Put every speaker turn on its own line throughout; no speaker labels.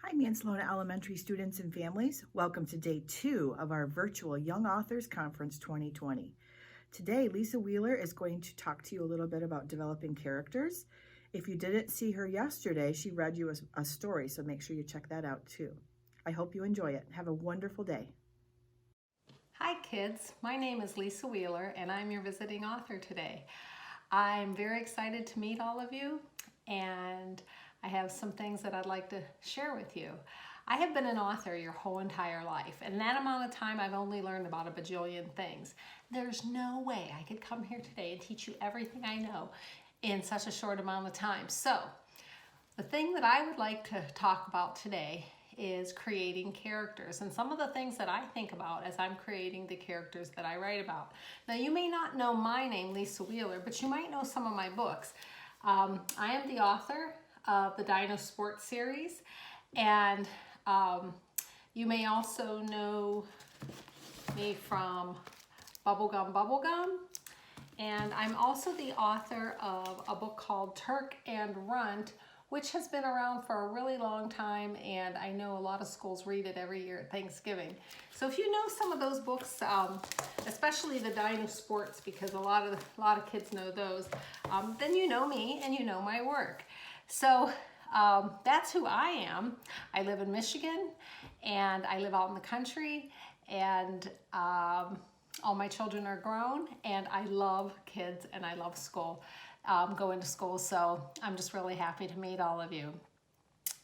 Hi, Mancelona Elementary students and families. Welcome to day 2 of our virtual Young Authors Conference 2020. Today, Lisa Wheeler is going to talk to you a little bit about developing characters. If you didn't see her yesterday, she read you a story, so make sure you check that out too. I hope you enjoy it. Have a wonderful day.
Hi kids, my name is Lisa Wheeler and I'm your visiting author today. I'm very excited to meet all of you and I have some things that I'd like to share with you. I have been an author your whole entire life, and in that amount of time I've only learned about a bajillion things. There's no way I could come here today and teach you everything I know in such a short amount of time. So the thing that I would like to talk about today is creating characters and some of the things that I think about as I'm creating the characters that I write about. Now you may not know my name, Lisa Wheeler, but you might know some of my books. I am the author of the Dino Sports series, and you may also know me from Bubblegum, and I'm also the author of a book called Turk and Runt, which has been around for a really long time, and I know a lot of schools read it every year at Thanksgiving. So if you know some of those books, especially the Dino Sports, because a lot of kids know those, then you know me and you know my work. So that's who I am. I live in Michigan, and I live out in the country, and all my children are grown, and I love kids and I love school. Going to school, so I'm just really happy to meet all of you.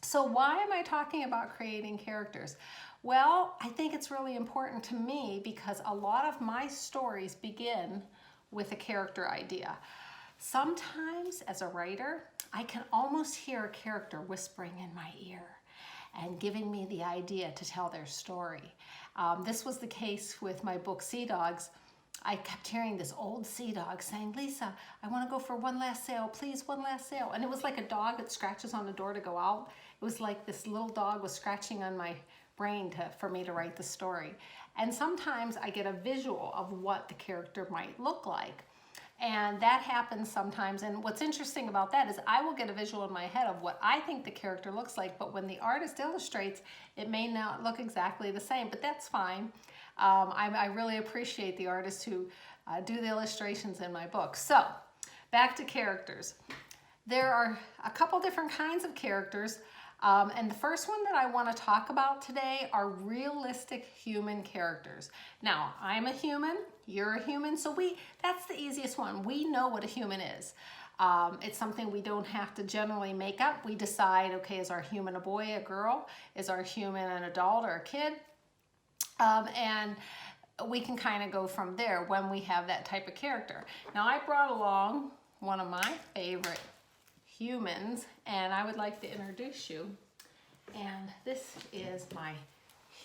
So why am I talking about creating characters? Well, I think it's really important to me because a lot of my stories begin with a character idea. Sometimes as a writer, I can almost hear a character whispering in my ear and giving me the idea to tell their story. This was the case with my book, Sea Dogs. I kept hearing this old sea dog saying, "Lisa, I want to go for one last sail, please, one last sail." And it was like a dog that scratches on the door to go out. It was like this little dog was scratching on my brain for me to write the story. And sometimes I get a visual of what the character might look like. And that happens sometimes. And what's interesting about that is I will get a visual in my head of what I think the character looks like, but when the artist illustrates, it may not look exactly the same, but that's fine. I really appreciate the artists who do the illustrations in my book. So, back to characters. There are a couple different kinds of characters, and the first one that I want to talk about today are realistic human characters. Now, I'm a human, you're a human, so that's the easiest one. We know what a human is. It's something we don't have to generally make up. We decide, okay, is our human a boy, a girl? Is our human an adult or a kid? And we can kind of go from there when we have that type of character. Now I brought along one of my favorite humans, and I would like to introduce you. And this is my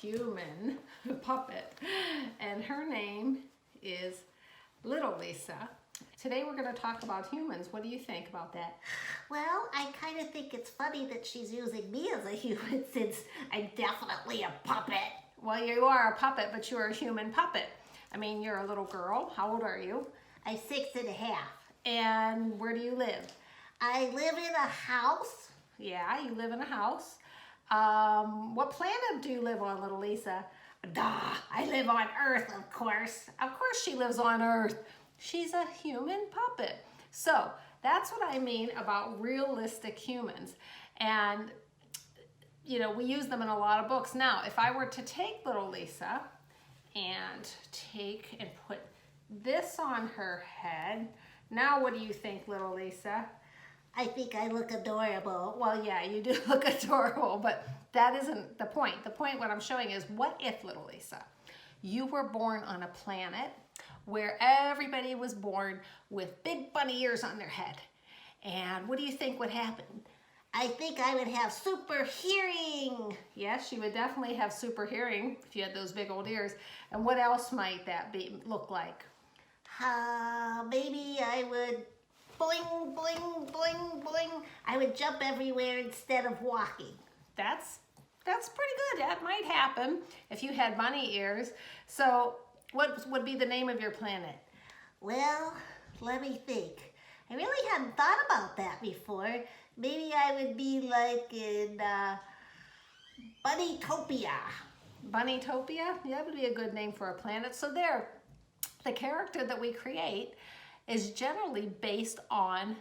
human puppet, and her name is Little Lisa. Today we're going to talk about humans. What do you think about that?
Well, I kind of think it's funny that she's using me as a human since I'm definitely a puppet.
Well, you are a puppet, but you're a human puppet. I mean, you're a little girl. How old are you?
I'm 6.5.
And where do you live?
I live in a house.
Yeah, you live in a house. What planet do you live on, little Lisa?
Duh, I live on Earth, of course.
Of course she lives on Earth. She's a human puppet. So that's what I mean about realistic humans. And you know, we use them in a lot of books. Now, if I were to take little Lisa and put this on her head, now what do you think, little Lisa?
I think I look adorable.
Well, yeah, you do look adorable, but that isn't the point. The point, what I'm showing is, what if, little Lisa, you were born on a planet where everybody was born with big bunny ears on their head? And what do you think would happen?
I think I would have super hearing.
Yes, you would definitely have super hearing if you had those big old ears. And what else might that look like?
Maybe I would boing, boing, boing, boing. I would jump everywhere instead of walking.
That's pretty good. That might happen if you had bunny ears. So what would be the name of your planet?
Well, let me think. I really hadn't thought about that before. Maybe I would be like in Bunnytopia.
Bunnytopia? Yeah, that would be a good name for a planet. So there, the character that we create is generally based on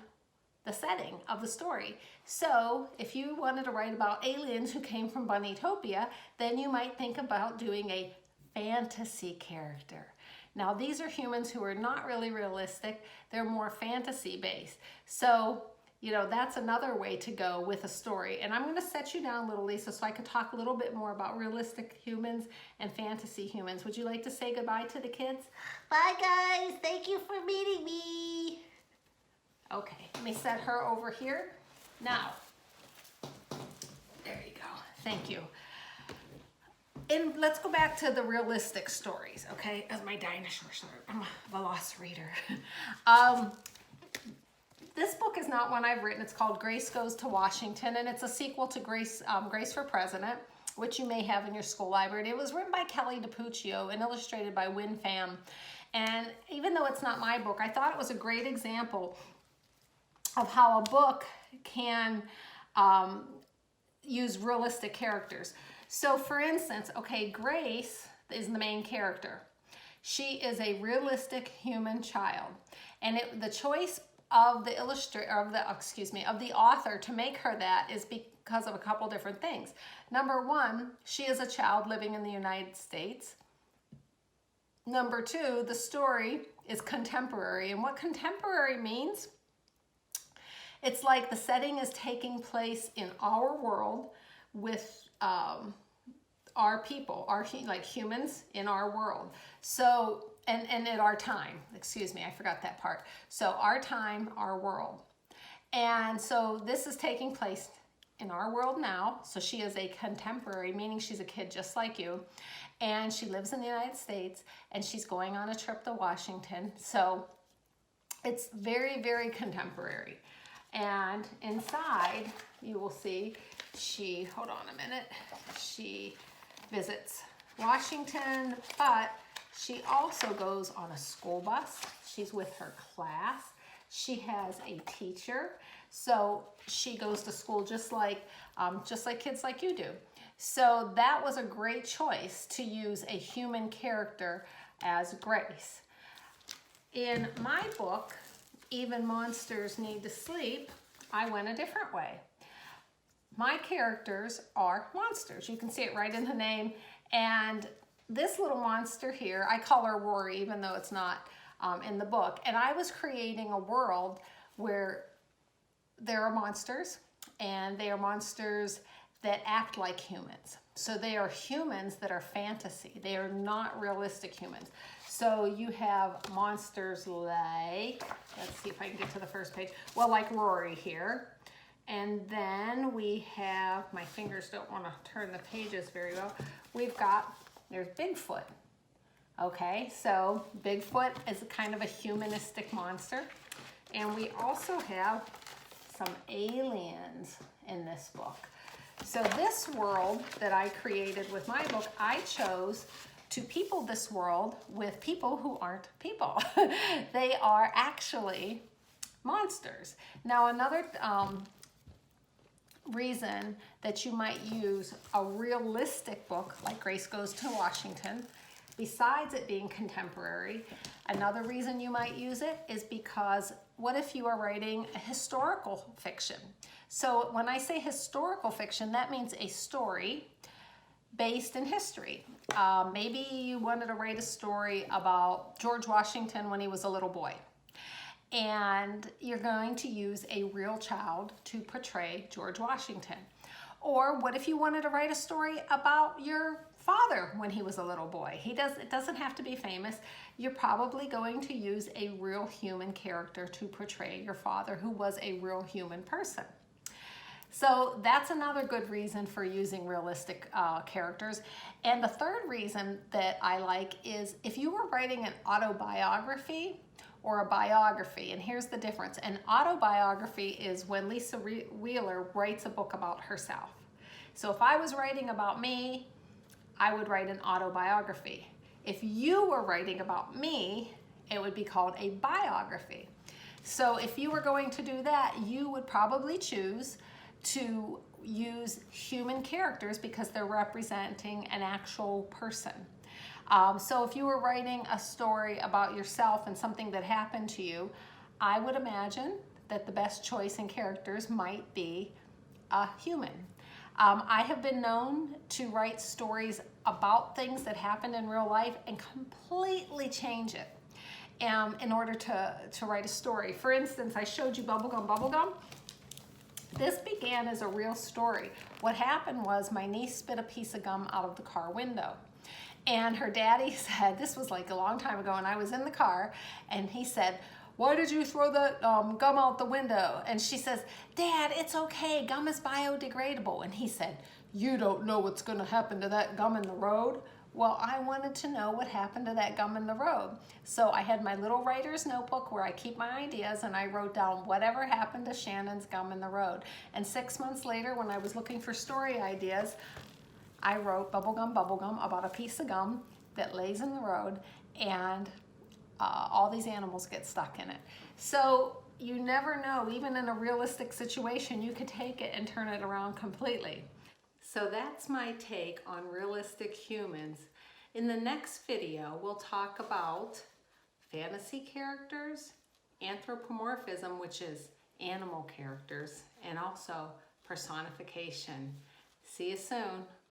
the setting of the story. So if you wanted to write about aliens who came from Bunnytopia, then you might think about doing a fantasy character. Now these are humans who are not really realistic, they're more fantasy based. So, you know, that's another way to go with a story. And I'm going to set you down, little Lisa, so I could talk a little bit more about realistic humans and fantasy humans. Would you like to say goodbye to the kids?
Bye guys, thank you for meeting me.
Okay, let me set her over here. Now, there you go. Thank you. And let's go back to the realistic stories, okay? As my dinosaurs are, I'm a velociraptor. This book is not one I've written. It's called Grace Goes to Washington, and it's a sequel to Grace for President, which you may have in your school library. It was written by Kelly DiPuccio and illustrated by Win Pham. And even though it's not my book, I thought it was a great example of how a book can use realistic characters. So for instance, okay, Grace is the main character. She is a realistic human child. And the choice of the author to make her that is because of a couple different things. Number one, she is a child living in the United States. Number two, the story is contemporary. And what contemporary means, it's like the setting is taking place in our world with our people, like humans in our world. So, and at our time, excuse me, I forgot that part. So our time, our world. And so this is taking place in our world now. So she is a contemporary, meaning she's a kid just like you. And she lives in the United States and she's going on a trip to Washington. So it's very, very contemporary. And inside, you will see hold on a minute, she visits Washington, but she also goes on a school bus. She's with her class. She has a teacher. So she goes to school just like kids like you do. So that was a great choice to use a human character as Grace. In my book, Even Monsters Need to Sleep, I went a different way. My characters are monsters. You can see it right in the name. And this little monster here, I call her Rory, even though it's not in the book. And I was creating a world where there are monsters, and they are monsters that act like humans. So they are humans that are fantasy. They are not realistic humans. So you have monsters like, let's see if I can get to the first page. Well, like Rory here. And then we have, my fingers don't want to turn the pages very well. There's Bigfoot. Okay, so Bigfoot is kind of a humanistic monster. And we also have some aliens in this book. So this world that I created with my book, I chose to people this world with people who aren't people. They are actually monsters. Now another reason that you might use a realistic book like Grace Goes to Washington, besides it being contemporary, another reason you might use it is because what if you are writing a historical fiction? So when I say historical fiction, that means a story based in history. Maybe you wanted to write a story about George Washington when he was a little boy. And you're going to use a real child to portray George Washington. Or what if you wanted to write a story about your father when he was a little boy? It doesn't have to be famous. You're probably going to use a real human character to portray your father, who was a real human person. So that's another good reason for using realistic characters. And the third reason that I like is if you were writing an autobiography or a biography, and here's the difference. An autobiography is when Lisa Wheeler writes a book about herself. So if I was writing about me, I would write an autobiography. If you were writing about me, it would be called a biography. So if you were going to do that, you would probably choose to use human characters because they're representing an actual person. So if you were writing a story about yourself and something that happened to you, I would imagine that the best choice in characters might be a human. I have been known to write stories about things that happened in real life and completely change it in order to write a story. For instance, I showed you Bubblegum. This began as a real story. What happened was my niece spit a piece of gum out of the car window. And her daddy said, this was like a long time ago, and I was in the car, and he said, "Why did you throw that gum out the window?" And she says, "Dad, it's okay, gum is biodegradable." And he said, "You don't know what's gonna happen to that gum in the road." Well, I wanted to know what happened to that gum in the road. So I had my little writer's notebook where I keep my ideas, and I wrote down whatever happened to Shannon's gum in the road. And 6 months later, when I was looking for story ideas, I wrote Bubblegum about a piece of gum that lays in the road, and all these animals get stuck in it. So you never know, even in a realistic situation, you could take it and turn it around completely. So that's my take on realistic humans. In the next video, we'll talk about fantasy characters, anthropomorphism, which is animal characters, and also personification. See you soon.